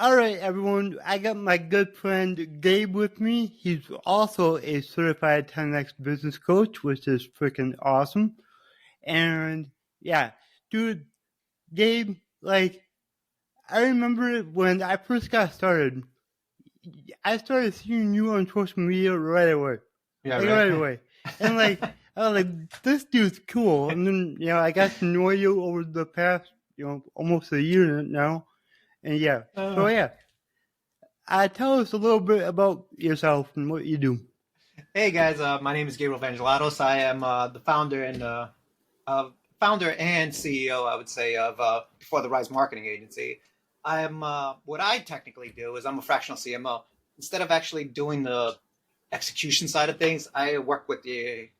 All right, everyone. I got my good friend Gabe with me. He's also a certified 10x business coach, which is freaking awesome. And yeah, dude, Gabe, like, I remember when I first got started, I started seeing you on social media right away. Yeah, Like, right. right away. And, like, I was like, this dude's cool. And then, I got to know you over the past, almost a year now. And yeah, so yeah. Tell us a little bit about yourself and what you do. Hey guys, my name is Gabriel Vangelatos. I am the founder and CEO, I would say, of Before the Rise Marketing Agency. I am what I technically do is I'm a fractional CMO. Instead of actually doing the execution side of things, I work with the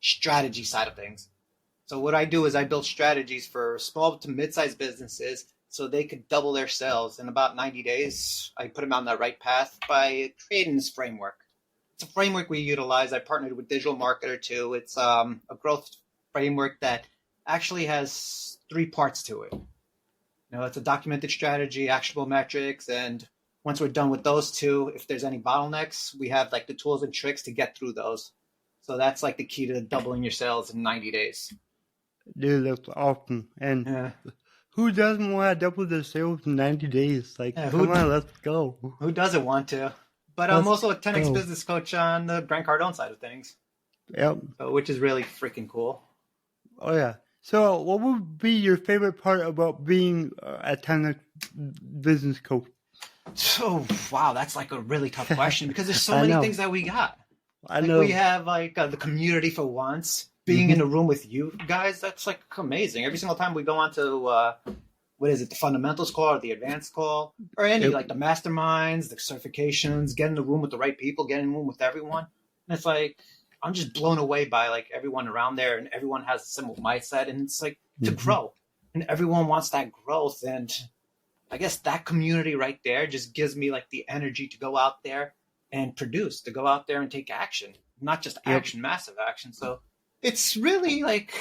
strategy side of things. So what I do is I build strategies for small to mid-sized businesses so they could double their sales in about 90 days. I put them on that right path by creating this framework. It's a framework we utilize. I partnered with Digital Marketer too. It's a growth framework that actually has three parts to it. It's a documented strategy, actionable metrics, and once we're done with those two, if there's any bottlenecks, we have like the tools and tricks to get through those. So that's like the key to doubling your sales in 90 days. Dude, that's awesome. And Yeah. who doesn't want to double their sales in 90 days? Like, Yeah, come on, let's go. who doesn't want to? But I'm Let's also a 10x go. business coach on the Grant Cardone side of things, Yep. which is really freaking cool. Oh, yeah. So, what would be your favorite part about being a 10x business coach? So, wow, that's like a really tough question because there's so I many know. things that we got. I Like know. we have like the community for once. Being in a room with you guys, that's like amazing. Every single time we go on to what is it, the fundamentals call or the advanced call, or any Yep. like the masterminds, the certifications, get in the room with the right people, get in the room with everyone. And it's like I'm just blown away by like everyone around there, and everyone has a similar mindset, and it's like to grow, and everyone wants that growth. And I guess that community right there just gives me like the energy to go out there and produce, to go out there and take action, not just action, massive action. So it's really like,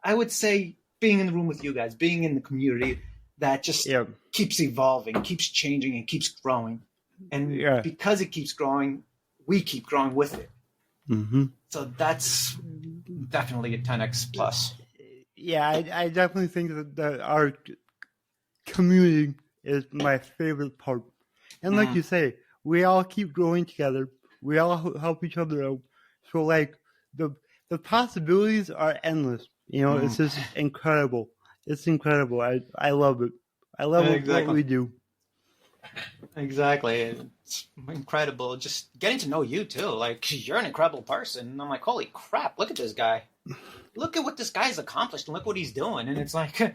I would say, being in the room with you guys, being in the community that just Yep. keeps evolving, keeps changing, and keeps growing. And Yeah. because it keeps growing, we keep growing with it. Mm-hmm. So that's definitely a 10x plus. Yeah, I definitely think that our community is my favorite part. And like you say, we all keep growing together. We all help each other out. So like the possibilities are endless. It's just incredible. It's incredible. I love it. I love what we do. Exactly. It's incredible. Just getting to know you too. Like, you're an incredible person. And I'm like, holy crap, look at this guy. Look at what this guy's accomplished and look what he's doing. And it's like,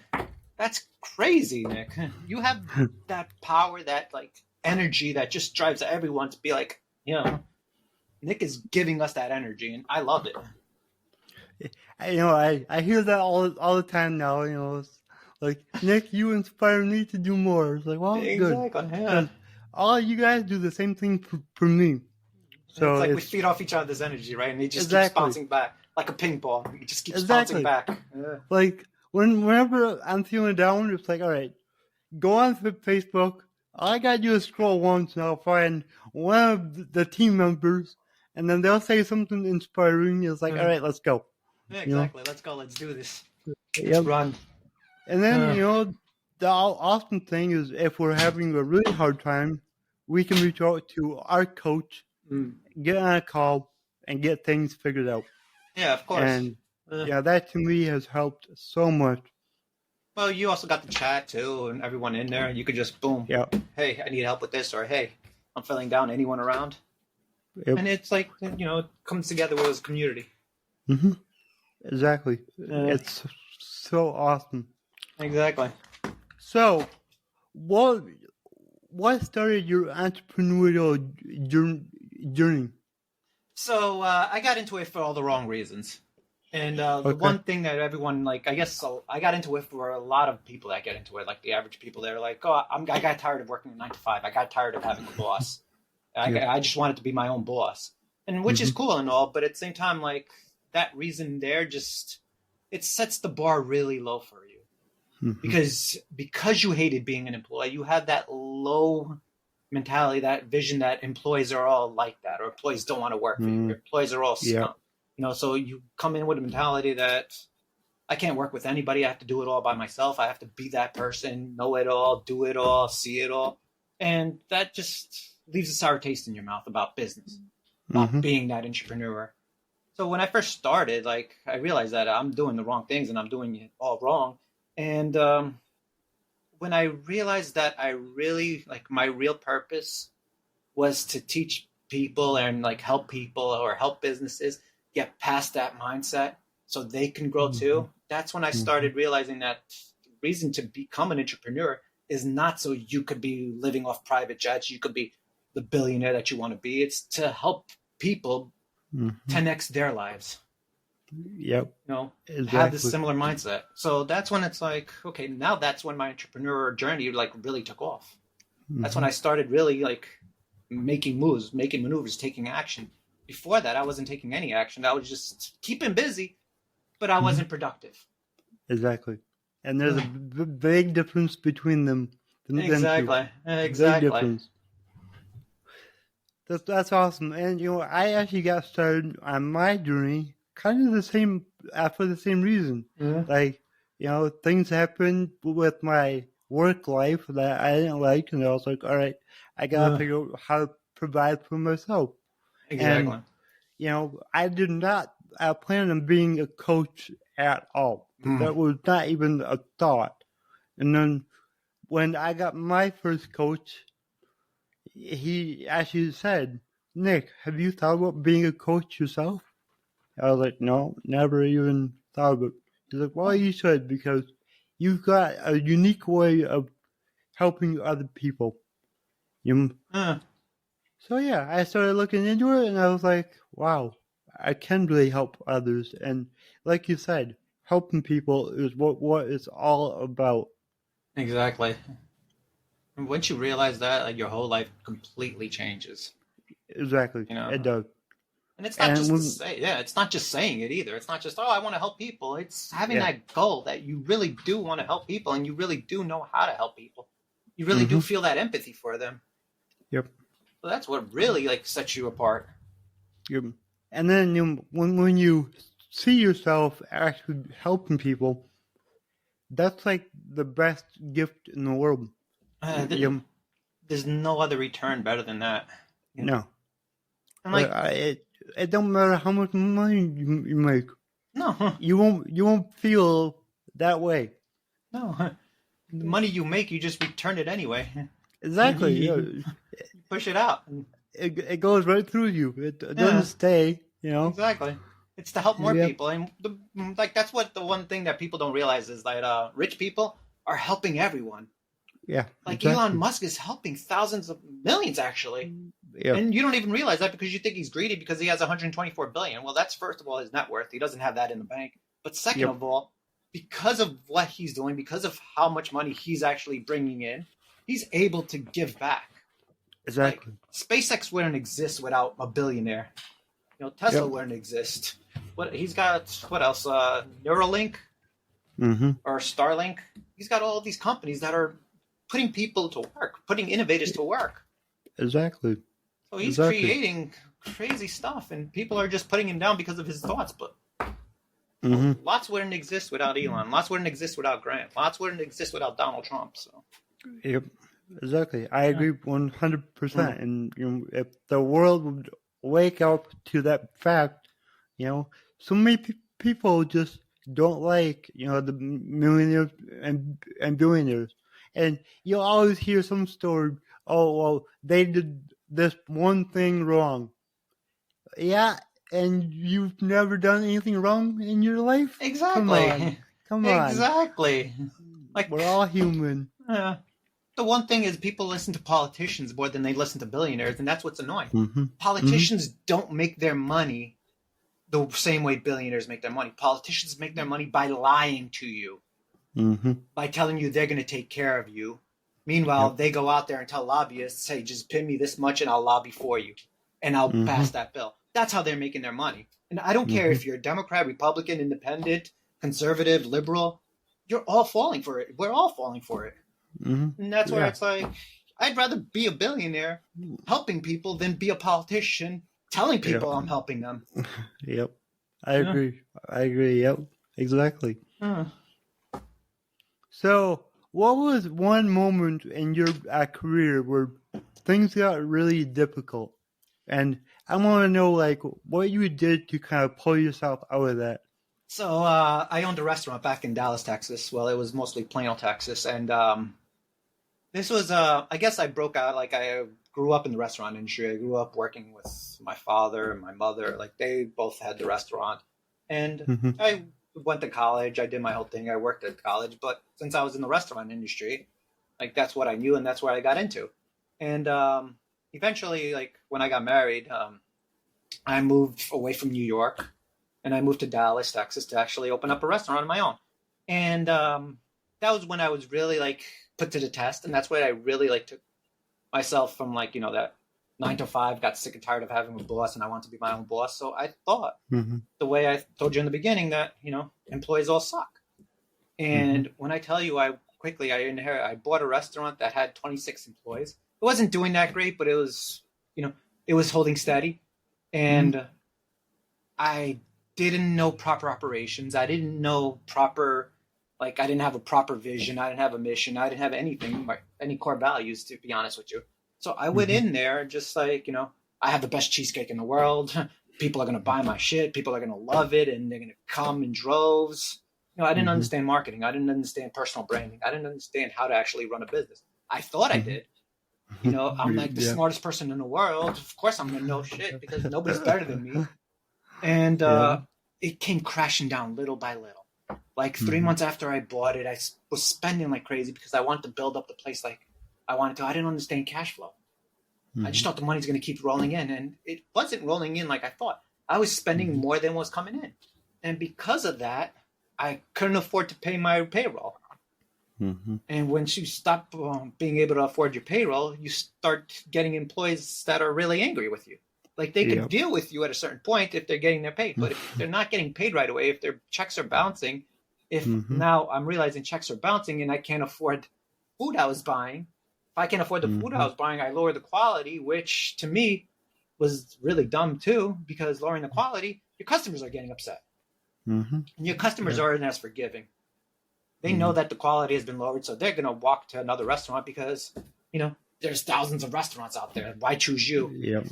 that's crazy, Nick. You have that power, that like energy that just drives everyone to be like, Nick is giving us that energy, and I love it. I hear that all the time now. It's like, Nick, you inspire me to do more. It's like, well, Exactly. good. Yeah. All you guys do the same thing for me. So it's like we feed off each other's energy, right? And it just keeps bouncing back like a ping pong. It just keeps bouncing back. Yeah. Like whenever I'm feeling down, it's like, all right, go on Facebook. All I gotta do is scroll once, and I'll find one of the team members, and then they'll say something inspiring. It's like, all right, let's go. Yeah, exactly. Let's go. Let's do this. Yep. Let's run. And then the awesome thing is, if we're having a really hard time, we can reach out to our coach, get on a call, and get things figured out. Yeah, of course. And that to me has helped so much. Well, you also got the chat too, and everyone in there. You could just boom. Yep. Hey, I need help with this, or hey, I'm feeling down. Anyone around? Yep. And it's like, it comes together as a community. Mm-hmm. Exactly. It's so awesome. Exactly. So, what started your entrepreneurial journey? So I got into it for all the wrong reasons. And the one thing that everyone, like, I guess, so I got into it for a lot of people that get into it, like the average people. They're like, oh, I got tired of working 9 to 5. I got tired of having a boss. I just wanted to be my own boss, and which is cool and all. But at the same time, like, that reason there just, it sets the bar really low for you. Because you hated being an employee, you had that low mentality, that vision that employees are all like that, or employees don't want to work for you. Or employees are all Yeah. scum. So you come in with a mentality that I can't work with anybody. I have to do it all by myself. I have to be that person, know it all, do it all, see it all. And that just leaves a sour taste in your mouth about business, about being that entrepreneur. So when I first started, like, I realized that I'm doing the wrong things and I'm doing it all wrong. And when I realized that I really, like, my real purpose was to teach people and, like, help people or help businesses get past that mindset so they can grow too, that's when I started realizing that the reason to become an entrepreneur is not so you could be living off private jets, you could be the billionaire that you want to be. It's to help people 10x their lives. Yep. Exactly. Have this similar mindset. So that's when it's like, okay, now that's when my entrepreneur journey, like, really took off. That's when I started really, like, making moves, making maneuvers, taking action. Before that, I wasn't taking any action. I was just keeping busy, but I wasn't productive. Exactly. And there's a big difference between them. Exactly. Big difference. That's awesome. And, I actually got started on my journey kind of for the same reason. Like, things happened with my work life that I didn't like, and I was like, all right, I got to figure out how to provide for myself. Exactly. And, I did not plan on being a coach at all. That was not even a thought. And then when I got my first coach, he actually said, Nick, have you thought about being a coach yourself? I was like, no, never even thought about it. He's like, well, you should, because you've got a unique way of helping other people. So, yeah, I started looking into it, and I was like, wow, I can really help others. And like you said, helping people is what it's all about. Exactly. And once you realize that, like, your whole life completely changes. Exactly. It does. And it's not it's not just saying it either. It's not just, I want to help people. It's having that goal that you really do want to help people and you really do know how to help people. You really do feel that empathy for them. Yep. So that's what really, like, sets you apart. Yep. And then when you see yourself actually helping people, that's like the best gift in the world. There's no other return better than that. No. And, like, it don't matter how much money you make. No. You won't feel that way. No. The money you make, you just return it anyway. Exactly. Push it out. It goes right through you. It doesn't stay, Exactly. It's to help more people. And that's what the one thing that people don't realize is that rich people are helping everyone. Yeah. Like, exactly. Elon Musk is helping thousands of millions, actually. Yeah. And you don't even realize that because you think he's greedy because he has 124 billion. Well, that's, first of all, his net worth. He doesn't have that in the bank. But second of all, because of what he's doing, because of how much money he's actually bringing in, he's able to give back. Exactly. Like, SpaceX wouldn't exist without a billionaire. Tesla wouldn't exist. He's got, what else? Neuralink or Starlink. He's got all these companies that are putting people to work, putting innovators to work. Exactly. So he's creating crazy stuff, and people are just putting him down because of his thoughts. But lots wouldn't exist without Elon. Lots wouldn't exist without Grant. Lots wouldn't exist without Donald Trump. So. Yep. Exactly. I agree 100%. And if the world would wake up to that fact, so many people just don't like, the millionaires and billionaires. And you'll always hear some story, oh, well, they did this one thing wrong. Yeah, and you've never done anything wrong in your life? Exactly. Come on. Exactly. Like, we're all human. The one thing is people listen to politicians more than they listen to billionaires, and that's what's annoying. Politicians don't make their money the same way billionaires make their money. Politicians make their money by lying to you, by telling you they're going to take care of you. Meanwhile, they go out there and tell lobbyists, hey, just pay me this much and I'll lobby for you, and I'll pass that bill. That's how they're making their money. And I don't care if you're a Democrat, Republican, Independent, Conservative, Liberal. You're all falling for it. We're all falling for it. And that's where it's like, I'd rather be a billionaire helping people than be a politician telling people I'm helping them. Yep. I agree. Yep. Exactly. Uh, So, what was one moment in your career where things got really difficult? And I want to know, like, what you did to kind of pull yourself out of that. So I owned a restaurant back in Dallas, Texas. Well, it was mostly Plano, Texas, and this was I guess I broke out. Like I grew up in the restaurant industry. I grew up working with my father and my mother. Like they both had the restaurant, and Mm-hmm. I went to college. I did my whole thing. I worked at college, but since I was in the restaurant industry, like that's what I knew, and that's what I got into. And eventually, like when I got married, I moved away from New York and I moved to Dallas, Texas, to actually open up a restaurant on my own. And that was when I was really like put to the test, and that's when I really like took myself from like that 9 to 5. Got sick and tired of having a boss, and I wanted to be my own boss. So I thought Mm-hmm. the way I told you in the beginning that employees all suck. And when I tell you, I bought a restaurant that had 26 employees. It wasn't doing that great, but it was it was holding steady, and I didn't know proper operations. I didn't know proper, like I didn't have a proper vision. I didn't have a mission. I didn't have anything, any core values, to be honest with you. So I went in there just like, I have the best cheesecake in the world. People are going to buy my shit. People are going to love it. And they're going to come in droves. I didn't understand marketing. I didn't understand personal branding. I didn't understand how to actually run a business. I thought I did. I'm like the smartest person in the world. Of course I'm going to know shit because nobody's better than me. And it came crashing down little by little. Like 3 months after I bought it, I was spending like crazy because I wanted to build up the place like I wanted to. I didn't understand cash flow. I just thought the money's going to keep rolling in. And it wasn't rolling in like I thought. I was spending more than was coming in. And because of that, I couldn't afford to pay my payroll. And once you stop being able to afford your payroll, you start getting employees that are really angry with you. Like they can deal with you at a certain point if they're getting their pay, but if they're not getting paid right away, if their checks are bouncing, if now I'm realizing checks are bouncing and I can't afford food I was buying, if I can't afford the food I was buying, I lower the quality, which to me was really dumb too, because lowering the quality, your customers are getting upset. And your customers aren't as forgiving. They know that the quality has been lowered, so they're going to walk to another restaurant because, there's thousands of restaurants out there. Why choose you?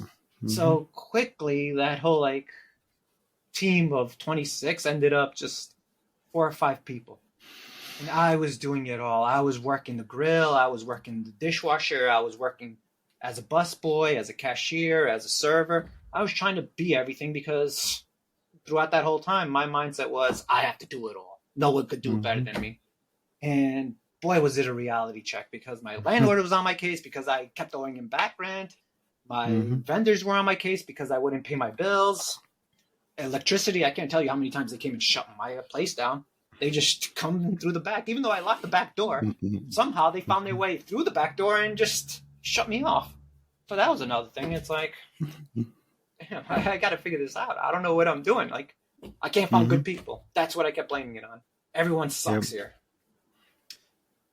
So quickly, that whole like team of 26 ended up just 4 or 5 people. And I was doing it all. I was working the grill. I was working the dishwasher. I was working as a busboy, as a cashier, as a server. I was trying to be everything because throughout that whole time, my mindset was, I have to do it all. No one could do it better than me. And boy, was it a reality check because my landlord was on my case because I kept owing him back rent. My vendors were on my case because I wouldn't pay my bills. Electricity, I can't tell you how many times they came and shut my place down. They just come through the back. Even though I locked the back door, somehow they found their way through the back door and just shut me off. So that was another thing. It's like, damn, I got to figure this out. I don't know what I'm doing. Like, I can't find good people. That's what I kept blaming it on. Everyone sucks here.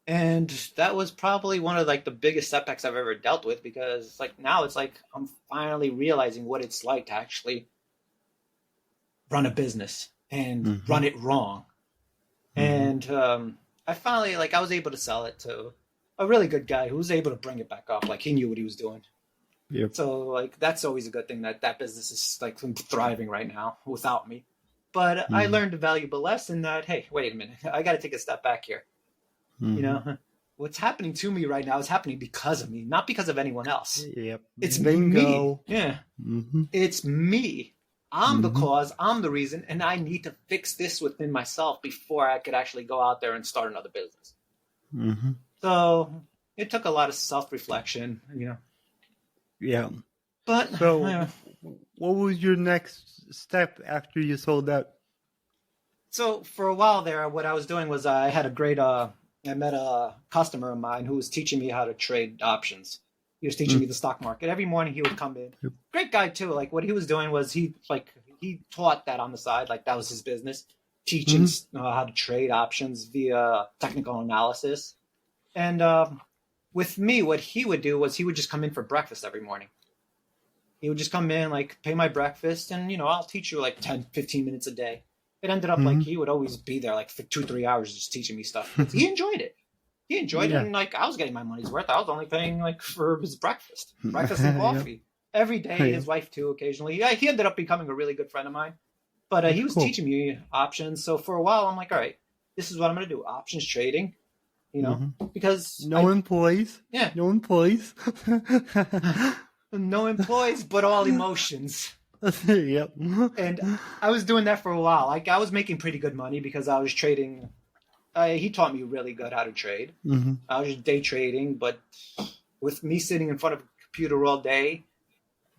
And that was probably one of like the biggest setbacks I've ever dealt with because like now it's like I'm finally realizing what it's like to actually run a business and run it wrong. And I finally I was able to sell it to a really good guy who was able to bring it back up. Like he knew what he was doing. So like that's always a good thing that business is like thriving right now without me. But I learned a valuable lesson that, hey, wait a minute, I got to take a step back here. What's happening to me right now is happening because of me, not because of anyone else. It's Bingo. me. Yeah. It's me. I'm the cause. I'm the reason. And I need to fix this within myself before I could actually go out there and start another business. So it took a lot of self-reflection, But so what was your next step after you sold that? So for a while there, what I was doing was I had a great, I met a customer of mine who was teaching me how to trade options. He was teaching me the stock market. Every morning he would come in. Great guy too. Like what he was doing was he taught that on the side. Like that was his business, teaching how to trade options via technical analysis. And with me, what he would do was he would just come in for breakfast every morning. He would just come in, like, pay my breakfast, and, I'll teach you like 10, 15 minutes a day. It ended up like he would always be there like for 2-3 hours just teaching me stuff. He enjoyed it. He enjoyed it, and like I was getting my money's worth. I was only paying like for his breakfast and coffee every day. His wife too, occasionally. Yeah, he ended up becoming a really good friend of mine. But he was teaching me options. So for a while, I'm like, all right, this is what I'm going to do: options trading. Because no employees. Yeah, no employees. No employees, but all emotions. Yep. And I was doing that for a while. Like I was making pretty good money because I was trading. He taught me really good how to trade. I was just day trading, but with me sitting in front of a computer all day,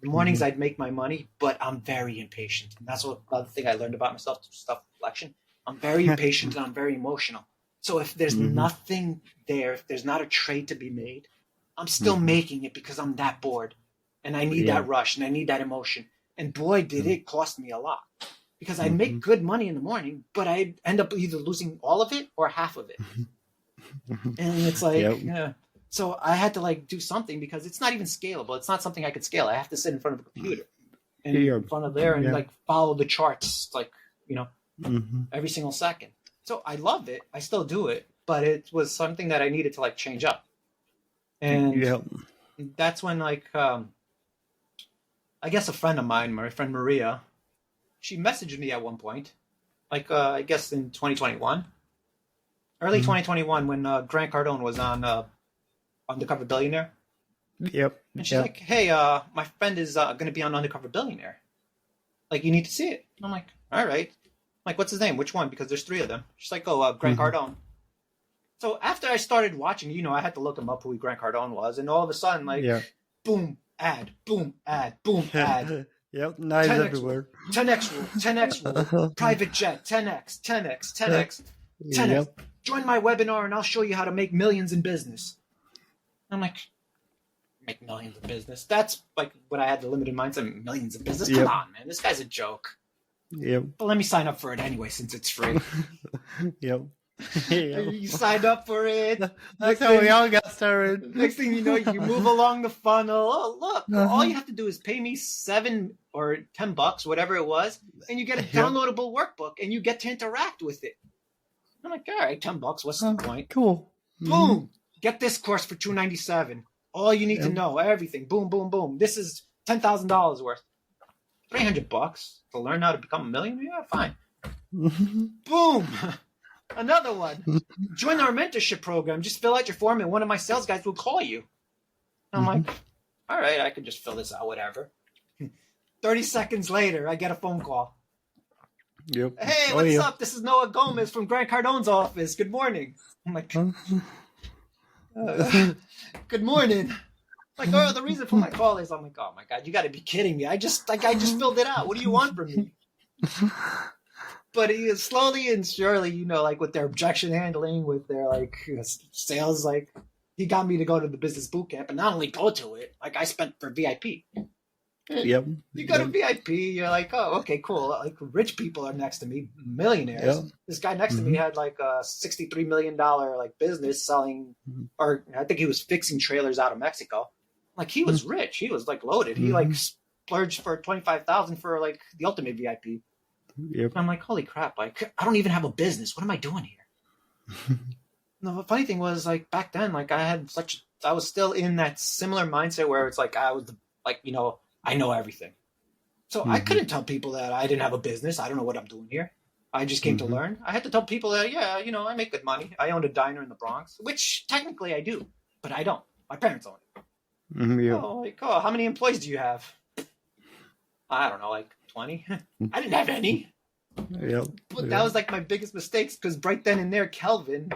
the mornings I'd make my money, but I'm very impatient. And that's what another thing I learned about myself, self-reflection. I'm very impatient and I'm very emotional. So if there's nothing there, if there's not a trade to be made, I'm still making it because I'm that bored. And I need that rush and I need that emotion. And boy, did it cost me a lot. Because I'd make good money in the morning, but I'd end up either losing all of it or half of it. And it's like, So I had to like do something because it's not even scalable. It's not something I could scale. I have to sit in front of a computer and in front of there and like follow the charts, like, every single second. So I love it. I still do it, but it was something that I needed to like change up. And that's when like, I guess a friend of mine, my friend Maria, she messaged me at one point, like I guess in 2021, early 2021, when Grant Cardone was on Undercover Billionaire. Yep. And she's like, "Hey, my friend is going to be on Undercover Billionaire. Like, you need to see it." And I'm like, "All right." I'm like, "What's his name? Which one?" Because there's 3 of them. She's like, "Oh, Grant Cardone." So after I started watching, I had to look him up who Grant Cardone was, and all of a sudden, like, boom, ad, boom, ad, boom, ad. Yep, knives everywhere. 10x rule, 10x rule, private jet, 10x, 10x, 10x, 10x. Yep. Join my webinar and I'll show you how to make millions in business. I'm like, make millions in business? That's like when I had the limited mindset, millions in business? Come on, man, this guy's a joke. Yep. But let me sign up for it anyway since it's free. Yep. You signed up for it. That's how we all got started. Next thing you know, you move along the funnel. Oh, look, all you have to do is pay me $7 or $10, whatever it was, and you get a downloadable workbook, and you get to interact with it. I'm like, all right, $10. What's the point? Cool. Boom! Get this course for $297. All you need to know, everything. Boom, boom, boom. This is $10,000 worth. $300 to learn how to become a millionaire? Yeah, fine. Boom! Another one. Join our mentorship program. Just fill out your form and one of my sales guys will call you. I'm like, all right, I could just fill this out, whatever. 30 seconds later, I get a phone call. Yep. Hey, what's up? This is Noah Gomez from Grant Cardone's office. Good morning. I'm like, good morning. Like, oh, the reason for my call is, I'm like, oh my God, you got to be kidding me. I just filled it out. What do you want from me? But he is slowly and surely, like with their objection handling, with their like sales, like he got me to go to the business boot camp and not only go to it, like I spent for VIP. Yep. You go to VIP, you're like, oh, okay, cool. Like rich people are next to me, millionaires. Yep. This guy next to me had like a $63 million like business selling, or I think he was fixing trailers out of Mexico. Like he was rich. He was like loaded. He like splurged for $25,000 for like the ultimate VIP. Yep. I'm like, holy crap! Like, I don't even have a business. What am I doing here? No, the funny thing was, like back then, like I was still in that similar mindset where it's like I was like, I know everything. So I couldn't tell people that I didn't have a business. I don't know what I'm doing here. I just came to learn. I had to tell people that, I make good money. I owned a diner in the Bronx, which technically I do, but I don't. My parents own it. Oh, how many employees do you have? I don't know, like 20. I didn't have any. But that was like my biggest mistakes because right then and there, Kelvin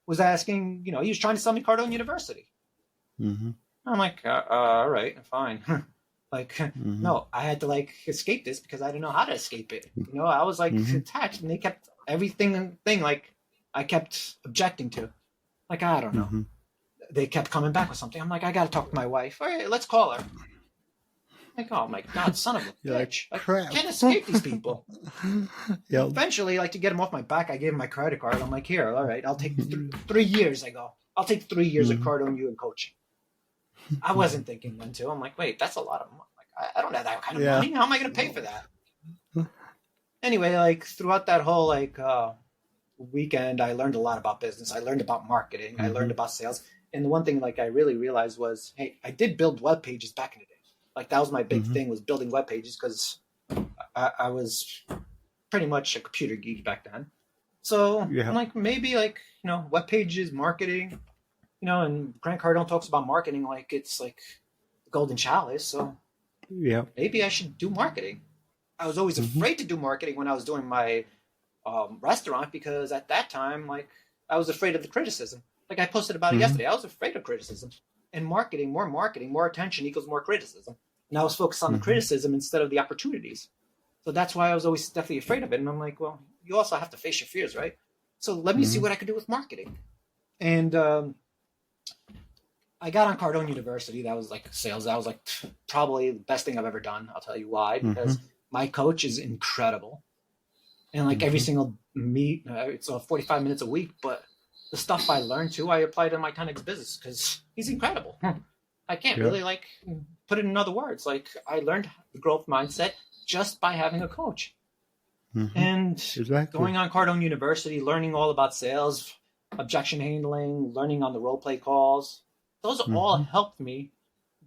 was asking, he was trying to sell me Cardone University. I'm like, all right, fine. No, I had to like escape this because I didn't know how to escape it. I was like attached and they kept everything like I kept objecting to. Like, I don't know. They kept coming back with something. I'm like, I got to talk to my wife. All right, let's call her. Like, oh my God, son of a bitch. I can't escape these people. Eventually, like to get them off my back, I gave him my credit card. I'm like, here, all right, I'll take 3 years. I go, I'll take 3 years of Cardone U and coaching. I wasn't thinking then too. I'm like, wait, that's a lot of money. Like, I don't have that kind of money. How am I going to pay for that? Anyway, like throughout that whole weekend, I learned a lot about business. I learned about marketing. I learned about sales. And the one thing like I really realized was, hey, I did build web pages back in the day. Like that was my big thing, was building web pages, because I was pretty much a computer geek back then. So I'm like, maybe like, web pages, marketing, and Grant Cardone talks about marketing like it's like the golden chalice. So maybe I should do marketing. I was always afraid to do marketing when I was doing my restaurant, because at that time, like I was afraid of the criticism. Like I posted about it yesterday. I was afraid of criticism. And marketing, more attention equals more criticism. And I was focused on the criticism instead of the opportunities. So that's why I was always definitely afraid of it. And I'm like, well, you also have to face your fears, right? So let me see what I could do with marketing. And I got on Cardone University. That was like sales. That was like probably the best thing I've ever done. I'll tell you why. Because my coach is incredible. And like every single meet, it's 45 minutes a week. But the stuff I learned too, I applied in my 10X business, because he's incredible. I can't really like put it in other words. Like I learned the growth mindset just by having a coach. And going on Cardone University, learning all about sales, objection handling, learning on the role play calls. Those all helped me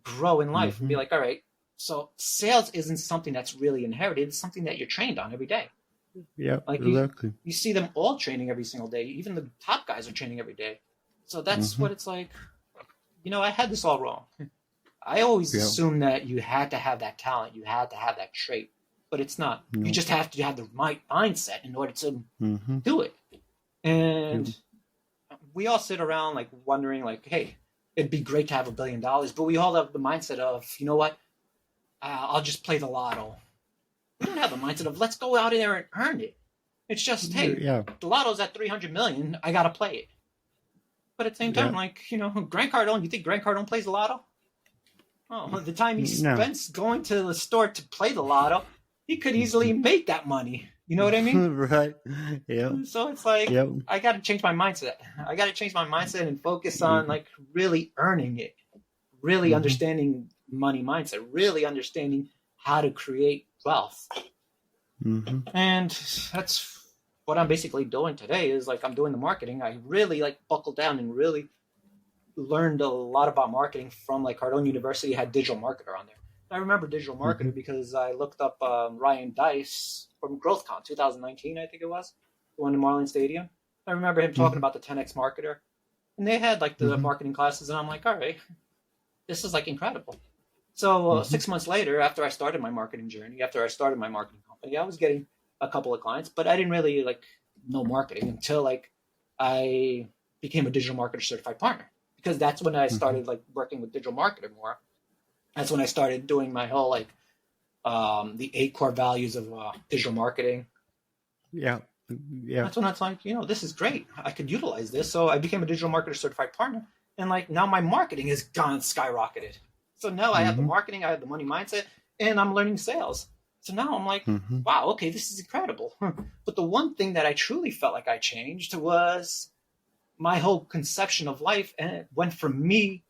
grow in life and be like, all right, so sales isn't something that's really inherited. It's something that you're trained on every day. Yeah, like exactly. You see them all training every single day. Even the top guys are training every day. So that's what it's like. I had this all wrong. I always assumed that you had to have that talent. You had to have that trait. But it's not. You just have to have the right mindset in order to do it. And we all sit around like wondering like, hey, it'd be great to have $1 billion. But we all have the mindset of, you know what? I'll just play the lotto. We don't have the mindset of let's go out there and earn it. It's just, hey, the lotto's at 300 million. I got to play it. But at the same time, like, Grant Cardone, you think Grant Cardone plays the lotto? Oh, the time he spends going to the store to play the lotto, he could easily make that money. You know what I mean? Right. Yeah. So it's like, I got to change my mindset. I got to change my mindset and focus on like really earning it, really understanding money mindset, really understanding how to create wealth. And that's what I'm basically doing today is like I'm doing the marketing. I really like buckled down and really learned a lot about marketing from like Cardone University had digital marketer on there. I remember digital marketer because I looked up Ryan Dice from GrowthCon 2019, I think it was, the one in Marlin Stadium. I remember him talking about the 10X marketer, and they had like the marketing classes, and I'm like, all right, this is like incredible. So 6 months later, after I started my marketing journey, after I started my marketing company, I was getting a couple of clients, but I didn't really like know marketing until like I became a digital marketer certified partner, because that's when I started like working with digital marketer more. That's when I started doing my whole like the 8 core values of digital marketing. Yeah. That's when I was like, this is great. I could utilize this. So I became a digital marketer certified partner, and like now my marketing has gone skyrocketed. So now I have the marketing, I have the money mindset, and I'm learning sales. So now I'm like, wow, okay, this is incredible. But the one thing that I truly felt like I changed was my whole conception of life, and it went from me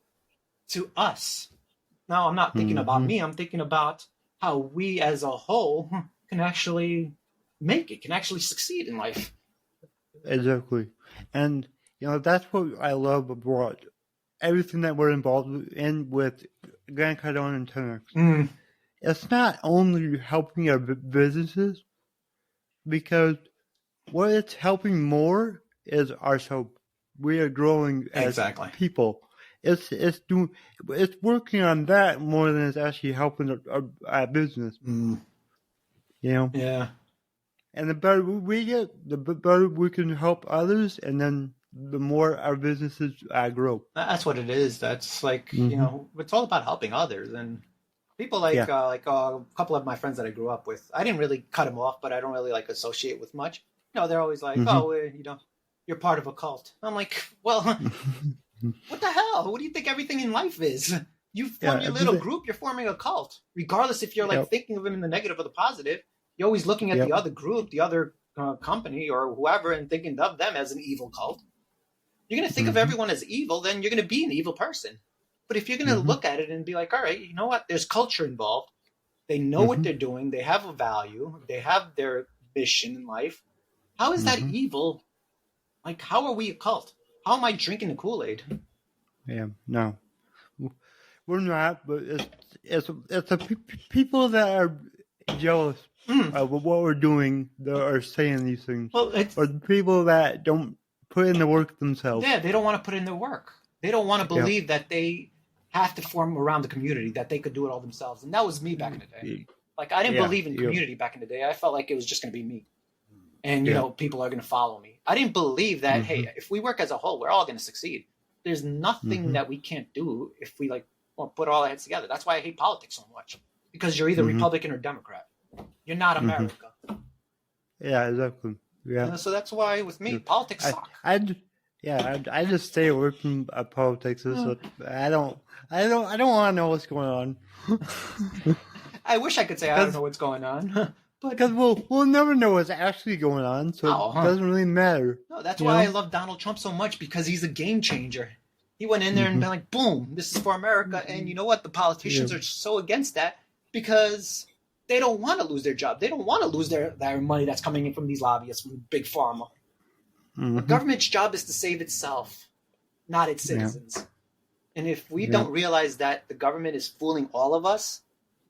to us. Now I'm not thinking about me, I'm thinking about how we as a whole can actually make it, can actually succeed in life. Exactly. And, that's what I love about everything that we're involved in with Grant Cardone and 10X. It's not only helping our businesses, because what it's helping more is ourselves. We are growing as people. It's working on that more than it's actually helping our business. Yeah. And the better we get, the better we can help others, and then the more our businesses grow. That's what it is. That's like it's all about helping others. And people like a couple of my friends that I grew up with, I didn't really cut them off, but I don't really like associate with much. They're always like, you're part of a cult. I'm like, well, what the hell? What do you think everything in life is? You form your little group, you're forming a cult. Regardless if you're like thinking of them in the negative or the positive, you're always looking at the other group, the other company or whoever, and thinking of them as an evil cult. you're going to think of everyone as evil, then you're going to be an evil person. But if you're going to look at it and be like, all right, you know what? There's culture involved. They know what they're doing. They have a value. They have their mission in life. How is that evil? Like, how are we a cult? How am I drinking the Kool-Aid? Yeah, no. We're not, but it's the people that are jealous of what we're doing that are saying these things. Well, or the people that don't put in the work themselves. Yeah, they don't want to put in their work. They don't want to believe that they have to form around the community, that they could do it all themselves. And that was me back in the day. Like, I didn't believe in community back in the day. I felt like it was just going to be me. And, you know, people are going to follow me. I didn't believe that, hey, if we work as a whole, we're all going to succeed. There's nothing that we can't do if we, like, put all our heads together. That's why I hate politics so much. Because you're either Republican or Democrat. You're not America. Yeah, exactly. Yeah. So that's why, with me, politics suck. I just stay away from politics. I don't want to know what's going on. I wish I could say I don't know what's going on. Because we'll never know what's actually going on, so it doesn't really matter. No, that's why I love Donald Trump so much, because he's a game changer. He went in there and been like, boom, this is for America. And you know what? The politicians are so against that because they don't want to lose their job. They don't want to lose their money that's coming in from these lobbyists, from Big Pharma. The government's job is to save itself, not its citizens. And if we don't realize that the government is fooling all of us,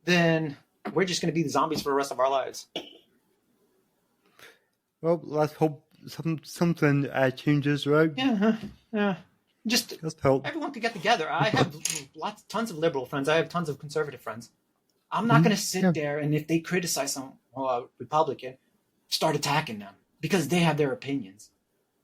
then we're just going to be the zombies for the rest of our lives. Well, let's hope something changes, right? Yeah. Just hope. Everyone could get together. I have tons of liberal friends. I have tons of conservative friends. I'm not going to sit there and if they criticize some Republican, start attacking them because they have their opinions.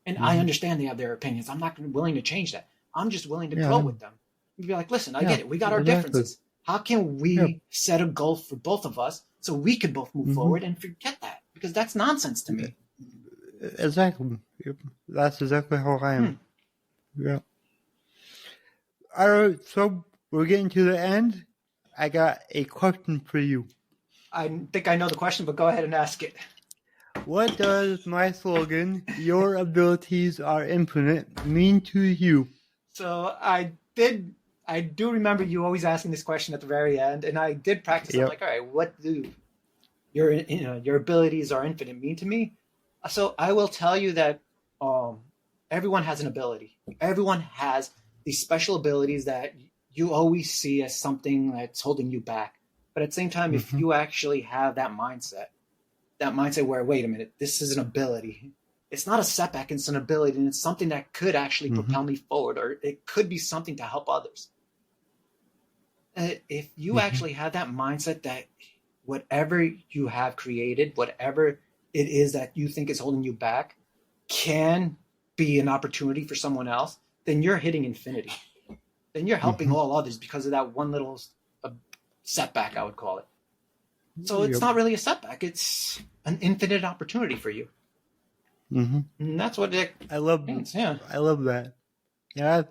And I understand they have their opinions. I'm not willing to change that. I'm just willing to go with them. Be like, listen, I get it. We got our differences. How can we set a goal for both of us so we could both move forward and forget that? Because that's nonsense to me. Exactly. That's exactly how I am. Yeah. All right, so we're getting to the end. I got a question for you. I think I know the question, but go ahead and ask it. What does my slogan, "Your abilities are infinite," mean to you? So I do remember you always asking this question at the very end, and I did practice. I'm like, all right, what do your abilities are infinite mean to me? So I will tell you that everyone has an ability. Everyone has these special abilities that you always see as something that's holding you back. But at the same time, if you actually have that mindset where, wait a minute, this is an ability. It's not a setback, it's an ability, and it's something that could actually propel me forward, or it could be something to help others. If you actually have that mindset that whatever you have created, whatever it is that you think is holding you back, can be an opportunity for someone else, then you're hitting infinity. Then you're helping all others because of that one little setback, I would call it. So it's not really a setback. It's an infinite opportunity for you. And that's what it means. Yeah. I love that. Yeah,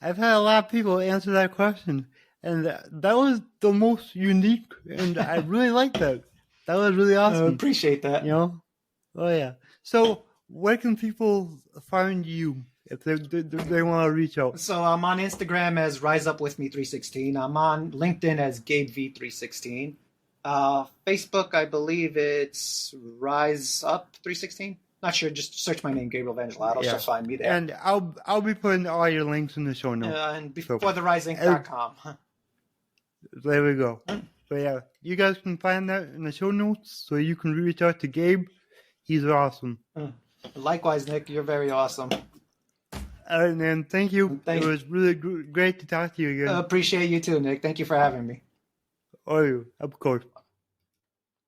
I've had a lot of people answer that question, and that was the most unique, and I really liked that. That was really awesome. I appreciate that. You know? Oh, yeah. So where can people find you if they want to reach out? So I'm on Instagram as RiseUpWithMe316. I'm on LinkedIn as GabeV316. Facebook, I believe it's RiseUp316. Not sure. Just search my name, Gabriel Vangelatos. You'll find me there. And I'll be putting all your links in the show notes. And beforetherisinc.com. There we go. But yeah, you guys can find that in the show notes, so you can reach out to Gabe. He's awesome. Likewise, Nick. You're very awesome. All right, man. Thank you. It was really great to talk to you again. Appreciate you too, Nick. Thank you for having me. Oh, of course.